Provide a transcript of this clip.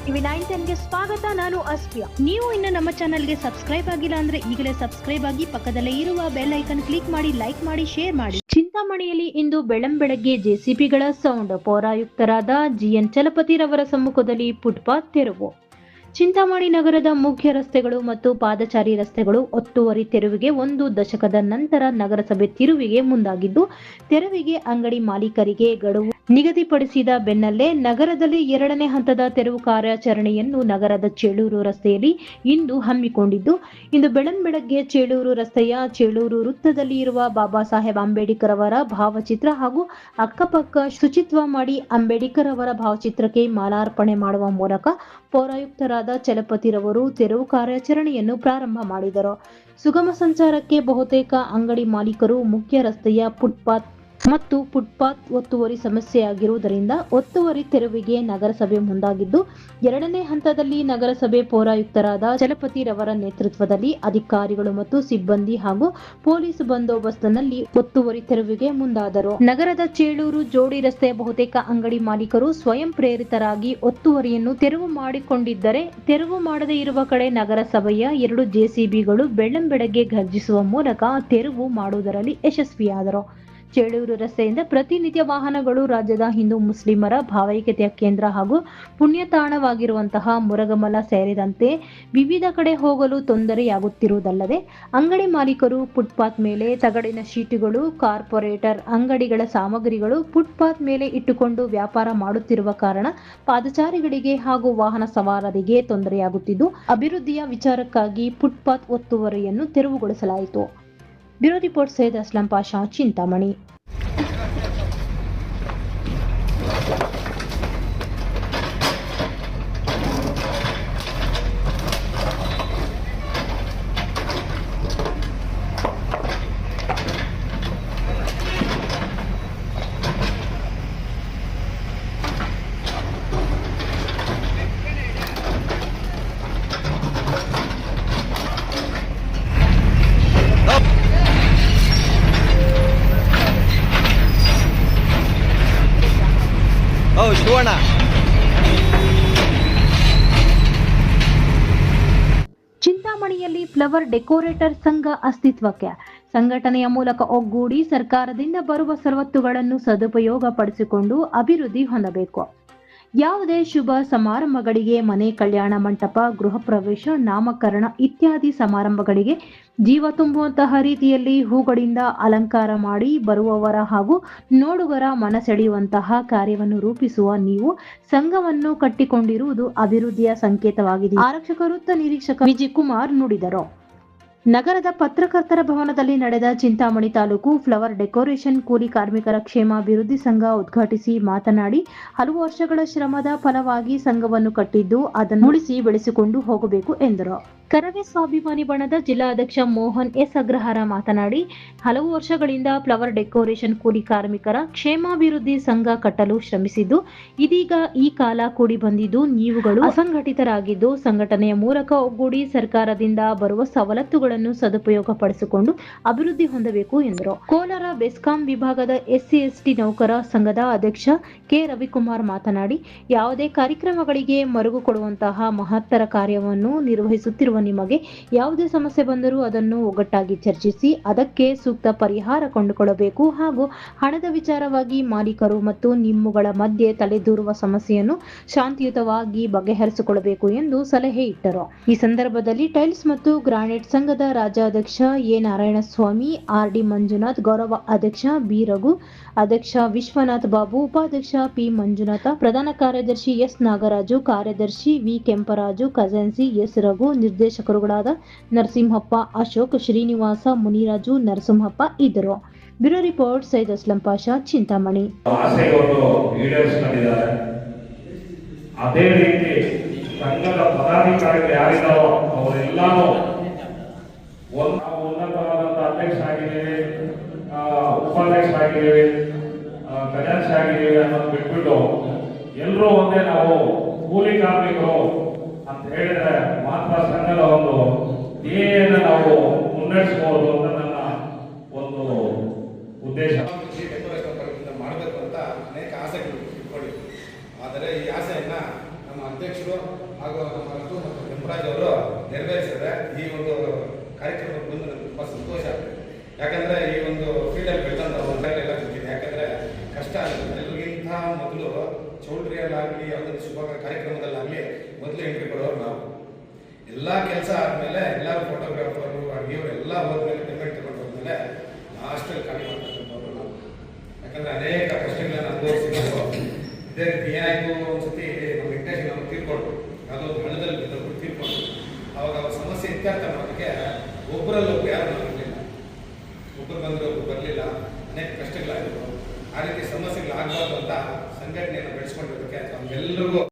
TV 910ಗೆ ಸ್ವಾಗತ. ನಾನು ಅಸ್ಫಿಯಾ. ನೀವು ಇನ್ನು ನಮ್ಮ ಚಾನೆಲ್ಗೆ ಸಬ್ಸ್ಕ್ರೈಬ್ ಆಗಿಲ್ಲ ಅಂದ್ರೆ ಈಗಲೇ ಸಬ್ಸ್ಕ್ರೈಬ್ ಆಗಿ ಪಕ್ಕದಲ್ಲೇ ಇರುವ ಬೆಲ್ ಐಕನ್ ಕ್ಲಿಕ್ ಮಾಡಿ, ಲೈಕ್ ಮಾಡಿ, ಶೇರ್ ಮಾಡಿ. ಚಿಂತಾಮಣಿಯಲ್ಲಿ ಇಂದು ಬೆಳಂಬೆಳಗ್ಗೆ ಜೆಸಿಬಿಗಳ ಸೌಂಡ್. ಪೌರಾಯುಕ್ತರಾದ ಜಿಎನ್ ಚಲಪತಿರವರ ಸಮ್ಮುಖದಲ್ಲಿ ಫುಟ್ಪಾತ್ ತೆರವು. ಚಿಂತಾಮಣಿ ನಗರದ ಮುಖ್ಯ ರಸ್ತೆಗಳು ಮತ್ತು ಪಾದಚಾರಿ ರಸ್ತೆಗಳು ಒತ್ತುವರಿ ತೆರವಿಗೆ 1 ದಶಕದ ನಂತರ ನಗರಸಭೆ ತಿರುವಿಗೆ ಮುಂದಾಗಿದ್ದು, ತೆರವಿಗೆ ಅಂಗಡಿ ಮಾಲೀಕರಿಗೆ ಗಡುವು ನಿಗದಿಪಡಿಸಿದ ಬೆನ್ನಲ್ಲೇ ನಗರದಲ್ಲಿ 2ನೇ ಹಂತದ ತೆರವು ಕಾರ್ಯಾಚರಣೆಯನ್ನು ನಗರದ ಚೇಳೂರು ರಸ್ತೆಯಲ್ಲಿ ಇಂದು ಹಮ್ಮಿಕೊಂಡಿದ್ದು, ಇಂದು ಬೆಳಂಬೆಳಗ್ಗೆ ಚೇಳೂರು ರಸ್ತೆಯ ಚೇಳೂರು ವೃತ್ತದಲ್ಲಿ ಇರುವ ಬಾಬಾ ಸಾಹೇಬ್ ಅಂಬೇಡ್ಕರ್ ಅವರ ಭಾವಚಿತ್ರ ಹಾಗೂ ಅಕ್ಕಪಕ್ಕ ಶುಚಿತ್ವ ಮಾಡಿ ಅಂಬೇಡ್ಕರ್ ಅವರ ಭಾವಚಿತ್ರಕ್ಕೆ ಮಾಲಾರ್ಪಣೆ ಮಾಡುವ ಮೂಲಕ ಪೌರಾಯುಕ್ತರಾದ ಚಲಪತಿರವರು ತೆರವು ಕಾರ್ಯಾಚರಣೆಯನ್ನು ಪ್ರಾರಂಭ ಮಾಡಿದರು. ಸುಗಮ ಸಂಚಾರಕ್ಕೆ ಬಹುತೇಕ ಅಂಗಡಿ ಮಾಲೀಕರು ಮುಖ್ಯ ರಸ್ತೆಯ ಫುಟ್ಪಾತ್ ಒತ್ತುವರಿ ಸಮಸ್ಯೆಯಾಗಿರುವುದರಿಂದ ಒತ್ತುವರಿ ತೆರವಿಗೆ ನಗರಸಭೆ ಮುಂದಾಗಿದ್ದು, 2ನೇ ಹಂತದಲ್ಲಿ ನಗರಸಭೆ ಪೌರಾಯುಕ್ತರಾದ ಚಲಪತಿರವರ ನೇತೃತ್ವದಲ್ಲಿ ಅಧಿಕಾರಿಗಳು ಮತ್ತು ಸಿಬ್ಬಂದಿ ಹಾಗೂ ಪೊಲೀಸ್ ಬಂದೋಬಸ್ತ್ನಲ್ಲಿ ಒತ್ತುವರಿ ತೆರವಿಗೆ ಮುಂದಾದರು. ನಗರದ ಚೇಳೂರು ಜೋಡಿ ರಸ್ತೆಯ ಬಹುತೇಕ ಅಂಗಡಿ ಮಾಲೀಕರು ಸ್ವಯಂ ಪ್ರೇರಿತರಾಗಿ ಒತ್ತುವರಿಯನ್ನು ತೆರವು ಮಾಡಿಕೊಂಡಿದ್ದರೆ, ತೆರವು ಮಾಡದೇ ಇರುವ ಕಡೆ ನಗರಸಭೆಯ 2 ಜೆಸಿಬಿಗಳು ಬೆಳ್ಳಂಬೆಳಗ್ಗೆ ಘರ್ಜಿಸುವ ಮೂಲಕ ತೆರವು ಮಾಡುವುದರಲ್ಲಿ ಯಶಸ್ವಿಯಾದರು. ಚೇಳೂರು ರಸ್ತೆಯಿಂದ ಪ್ರತಿನಿತ್ಯ ವಾಹನಗಳು ರಾಜ್ಯದ ಹಿಂದೂ ಮುಸ್ಲಿಮರ ಭಾವೈಕ್ಯತೆಯ ಕೇಂದ್ರ ಹಾಗೂ ಪುಣ್ಯತಾಣವಾಗಿರುವಂತಹ ಮುರಗಮಲ ಸೇರಿದಂತೆ ವಿವಿಧ ಕಡೆ ಹೋಗಲು ತೊಂದರೆಯಾಗುತ್ತಿರುವುದಲ್ಲದೆ, ಅಂಗಡಿ ಮಾಲೀಕರು ಫುಟ್ಪಾತ್ ಮೇಲೆ ತಗಡಿನ ಶೀಟುಗಳು, ಕಾರ್ಪೊರೇಟರ್ ಅಂಗಡಿಗಳ ಸಾಮಗ್ರಿಗಳು ಫುಟ್ಪಾತ್ ಮೇಲೆ ಇಟ್ಟುಕೊಂಡು ವ್ಯಾಪಾರ ಮಾಡುತ್ತಿರುವ ಕಾರಣ ಪಾದಚಾರಿಗಳಿಗೆ ಹಾಗೂ ವಾಹನ ಸವಾರರಿಗೆ ತೊಂದರೆಯಾಗುತ್ತಿದ್ದು, ಅಭಿವೃದ್ಧಿಯ ವಿಚಾರಕ್ಕಾಗಿ ಫುಟ್ಪಾತ್ ಒತ್ತುವರಿಯನ್ನು ತೆರವುಗೊಳಿಸಲಾಯಿತು. Bureau report Syed Aslam Pasha, Chintamani. ಶಿವಣ್ಣ ಚಿಂತಾಮಣಿಯಲ್ಲಿ ಫ್ಲವರ್ ಡೆಕೋರೇಟರ್ ಸಂಘ ಅಸ್ತಿತ್ವಕ್ಕೆ. ಸಂಘಟನೆಯ ಮೂಲಕ ಒಗ್ಗೂಡಿ ಸರ್ಕಾರದಿಂದ ಬರುವ ಸವಲತ್ತುಗಳನ್ನು ಸದುಪಯೋಗ ಪಡಿಸಿಕೊಂಡು ಅಭಿವೃದ್ಧಿ ಹೊಂದಬೇಕು. ಯಾವುದೇ ಶುಭ ಸಮಾರಂಭಗಳಿಗೆ, ಮನೆ ಕಲ್ಯಾಣ ಮಂಟಪ, ಗೃಹ ಪ್ರವೇಶ, ನಾಮಕರಣ ಇತ್ಯಾದಿ ಸಮಾರಂಭಗಳಿಗೆ ಜೀವ ತುಂಬುವಂತಹ ರೀತಿಯಲ್ಲಿ ಹೂಗಳಿಂದ ಅಲಂಕಾರ ಮಾಡಿ ಬರುವವರ ಹಾಗೂ ನೋಡುಗರ ಮನಸೆಳೆಯುವಂತಹ ಕಾರ್ಯವನ್ನು ರೂಪಿಸುವ ನೀವು ಸಂಘವನ್ನು ಕಟ್ಟಿಕೊಂಡಿರುವುದು ಅಭಿವೃದ್ಧಿಯ ಸಂಕೇತವಾಗಿದೆ. ಆರಕ್ಷಕ ವೃತ್ತ ನಿರೀಕ್ಷಕ ವಿಜಯಕುಮಾರ್ ನುಡಿದರು. ನಗರದ ಪತ್ರಕರ್ತರ ಭವನದಲ್ಲಿ ನಡೆದ ಚಿಂತಾಮಣಿ ತಾಲೂಕು ಫ್ಲವರ್ ಡೆಕೋರೇಷನ್ ಕೂಲಿ ಕಾರ್ಮಿಕರ ಕ್ಷೇಮಾಭಿವೃದ್ಧಿ ಸಂಘ ಉದ್ಘಾಟಿಸಿ ಮಾತನಾಡಿ, ಹಲವು ವರ್ಷಗಳ ಶ್ರಮದ ಫಲವಾಗಿ ಸಂಘವನ್ನು ಕಟ್ಟಿದ್ದು ಅದನ್ನು ಉಳಿಸಿ ಬೆಳೆಸಿಕೊಂಡು ಹೋಗಬೇಕು ಎಂದರು. ಕರವೇ ಸ್ವಾಭಿಮಾನಿ ಬಣದ ಜಿಲ್ಲಾಧ್ಯಕ್ಷ ಮೋಹನ್ ಎಸ್ ಅಗ್ರಹಾರ ಮಾತನಾಡಿ, ಹಲವು ವರ್ಷಗಳಿಂದ ಫ್ಲವರ್ ಡೆಕೋರೇಷನ್ ಕೂಲಿ ಕಾರ್ಮಿಕರ ಕ್ಷೇಮಾಭಿವೃದ್ಧಿ ಸಂಘ ಕಟ್ಟಲು ಶ್ರಮಿಸಿದ್ದು, ಇದೀಗ ಈ ಕಾಲ ಕೂಡಿ ಬಂದಿದ್ದು, ನೀವುಗಳು ಅಸಂಘಟಿತರಾಗಿದ್ದು ಸಂಘಟನೆಯ ಮೂಲಕ ಒಗ್ಗೂಡಿ ಸರ್ಕಾರದಿಂದ ಬರುವ ಸವಲತ್ತುಗಳನ್ನು ಸದುಪಯೋಗ ಪಡಿಸಿಕೊಂಡು ಅಭಿವೃದ್ಧಿ ಹೊಂದಬೇಕು ಎಂದರು. ಕೋಲಾರ ಬೆಸ್ಕಾಂ ವಿಭಾಗದ SC/ST ನೌಕರ ಸಂಘದ ಅಧ್ಯಕ್ಷ ಕೆ ರವಿಕುಮಾರ್ ಮಾತನಾಡಿ, ಯಾವುದೇ ಕಾರ್ಯಕ್ರಮಗಳಿಗೆ ಮರುಗು ಕೊಡುವಂತಹ ಮಹತ್ತರ ಕಾರ್ಯವನ್ನು ನಿರ್ವಹಿಸುತ್ತಿರುವ ನಿಮಗೆ ಯಾವುದೇ ಸಮಸ್ಯೆ ಬಂದರೂ ಅದನ್ನು ಒಗ್ಗಟ್ಟಾಗಿ ಚರ್ಚಿಸಿ ಅದಕ್ಕೆ ಸೂಕ್ತ ಪರಿಹಾರ ಕಂಡುಕೊಳ್ಳಬೇಕು ಹಾಗೂ ಹಣದ ವಿಚಾರವಾಗಿ ಮಾಲೀಕರು ಮತ್ತು ನಿಮ್ಮುಗಳ ಮಧ್ಯೆ ತಲೆದೂರುವ ಸಮಸ್ಯೆಯನ್ನು ಶಾಂತಿಯುತವಾಗಿ ಬಗೆಹರಿಸಿಕೊಳ್ಳಬೇಕು ಎಂದು ಸಲಹೆ ಇಟ್ಟರು. ಈ ಸಂದರ್ಭದಲ್ಲಿ ಟೈಲ್ಸ್ ಮತ್ತು ಗ್ರಾನೈಟ್ ಸಂಘದ ರಾಜ್ಯಾಧ್ಯಕ್ಷ ಎ ನಾರಾಯಣಸ್ವಾಮಿ, RD ಮಂಜುನಾಥ್, ಗೌರವ ಅಧ್ಯಕ್ಷ ಬಿ ರಘು, ಅಧ್ಯಕ್ಷ ವಿಶ್ವನಾಥ್ ಬಾಬು, ಉಪಾಧ್ಯಕ್ಷ ಪಿ ಮಂಜುನಾಥ, ಪ್ರಧಾನ ಕಾರ್ಯದರ್ಶಿ ಎಸ್ ನಾಗರಾಜು, ಕಾರ್ಯದರ್ಶಿ ವಿ ಕೆಂಪರಾಜು, ಖಜಾನ್ಸಿ ಎಸ್ ರಘು, ನಿರ್ದೇಶಕರುಗಳಾದ ನರಸಿಂಹಪ್ಪ, ಅಶೋಕ್, ಶ್ರೀನಿವಾಸ, ಮುನಿರಾಜು, ನರಸಿಂಹಪ್ಪ ಇದ್ದರು. Bureau report Syed Aslam Pasha, Chintamani. ಅದೇ ರೀತಿ ಸಂಘದ ಪದಾಧಿಕಾರಿಗಳು ಯಾರಿದ್ದಾರೋ ಅವರೆಲ್ಲರೂ ಉನ್ನತವಾದಂತಹ ಅಧ್ಯಕ್ಷ ಆಗಿದ್ದೇವೆ, ಉಪಾಧ್ಯಕ್ಷ ಆಗಿದ್ದೇವೆ, ಖಜಾನ್ಸಿ ಆಗಿದ್ದೇವೆ ಅನ್ನೋದು ಬಿಟ್ಬಿಟ್ಟು ಎಲ್ಲರೂ ಒಂದೇ ನಾವು ಕೂಲಿ ಕಾರ್ಮಿಕರು ಅಂತ ಹೇಳಿದ್ರೆ ಮಾತ್ರ ಸಂಘದ ಒಂದು ಧ್ಯೇಯವನ್ನು ನಾವು ಮುನ್ನಡೆಸಬಹುದು ಅಂತ ನನ್ನ ಒಂದು ಉದ್ದೇಶ. ಮಾಡಬೇಕು ಅಂತ ಅನೇಕ ಆಸೆಗಳು ಇಟ್ಕೊಂಡಿದ್ವಿ. ಆದರೆ ಈ ಆಸೆಯನ್ನ ನಮ್ಮ ಅಧ್ಯಕ್ಷರು ಅಧ್ಯಕ್ಷರು ಹಾಗೂ ನಮ್ಮ ರಘು ಮತ್ತು ಕೆಂಪರಾಜ್ ಅವರು ನೆರವೇರಿಸಿದ್ರೆ ಈ ಒಂದು ಕಾರ್ಯಕ್ರಮಕ್ಕೆ ಬಂದು ನನಗೆ ತುಂಬ ಸಂತೋಷ ಆಗ್ತದೆ. ಯಾಕಂದರೆ ಈ ಒಂದು ಫೀಲ್ಡಲ್ಲಿ ಬೆಳೆದಂಥ ಎಲ್ಲ ಗೊತ್ತಿದೆ. ಯಾಕಂದರೆ ಕಷ್ಟ ಆಗುತ್ತೆ. ಎಲ್ಲರಿಗಿಂತ ಮೊದಲು ಚೌಲ್ಟ್ರಿಯಲ್ಲಾಗಲಿ ಯಾವುದಾದ್ರು ಶುಭ ಕಾರ್ಯಕ್ರಮದಲ್ಲಾಗಲಿ ಮೊದಲು ಎಂಟ್ರಿ ಕೊಡೋರು ನಾವು. ಎಲ್ಲ ಕೆಲಸ ಆದಮೇಲೆ ಎಲ್ಲರೂ ಫೋಟೋಗ್ರಾಫರು ಅಡುಗೆಯವರು ಎಲ್ಲ ಹೋದ್ಮೇಲೆ ಪೇಮೆಂಟ್ ತಗೊಂಡು ಹೋದ್ಮೇಲೆ ಲಾಸ್ಟಲ್ಲಿ ಖಾಲಿ ಮಾಡ್ತಕ್ಕಂಥವ್ರು ನಾವು. ಯಾಕಂದರೆ ಅನೇಕ ಕಷ್ಟಗಳನ್ನು ಅನುಭವಿಸಿದ್ರು. ಇದೇ ರೀತಿ ಏನಾಯಿತು ಒಂದ್ಸತಿ ನಮ್ಮ ವೆಂಕಟೇಶ್ ನಾವು ತೀರ್ಕೊಂಡು ಯಾವುದೋ ಹಣದಲ್ಲಿ ಬಿದ್ದವರು ತೀರ್ಕೊಂಡು ಅವಾಗ ಅವ್ರ ಸಮಸ್ಯೆ ಇತ್ಯರ್ಥ ಮಾಡೋದಕ್ಕೆ ಒಬ್ಬರಲ್ಲೊಬ್ಬರು ಯಾರು ಬರಲಿಲ್ಲ. ಒಬ್ಬರು ಬಂದರು, ಒಬ್ಬರು ಬರಲಿಲ್ಲ. ಅನೇಕ ಕಷ್ಟಗಳಾಗಿತ್ತು. ಆ ರೀತಿ ಸಮಸ್ಯೆಗಳಾಗಬಾರ್ದು ಅಂತ ಸಂಘಟನೆಯನ್ನು ಬೆಳೆಸ್ಕೊಂಡಿರೋದಕ್ಕೆ ನಮ್ಗೆಲ್ಲರಿಗೂ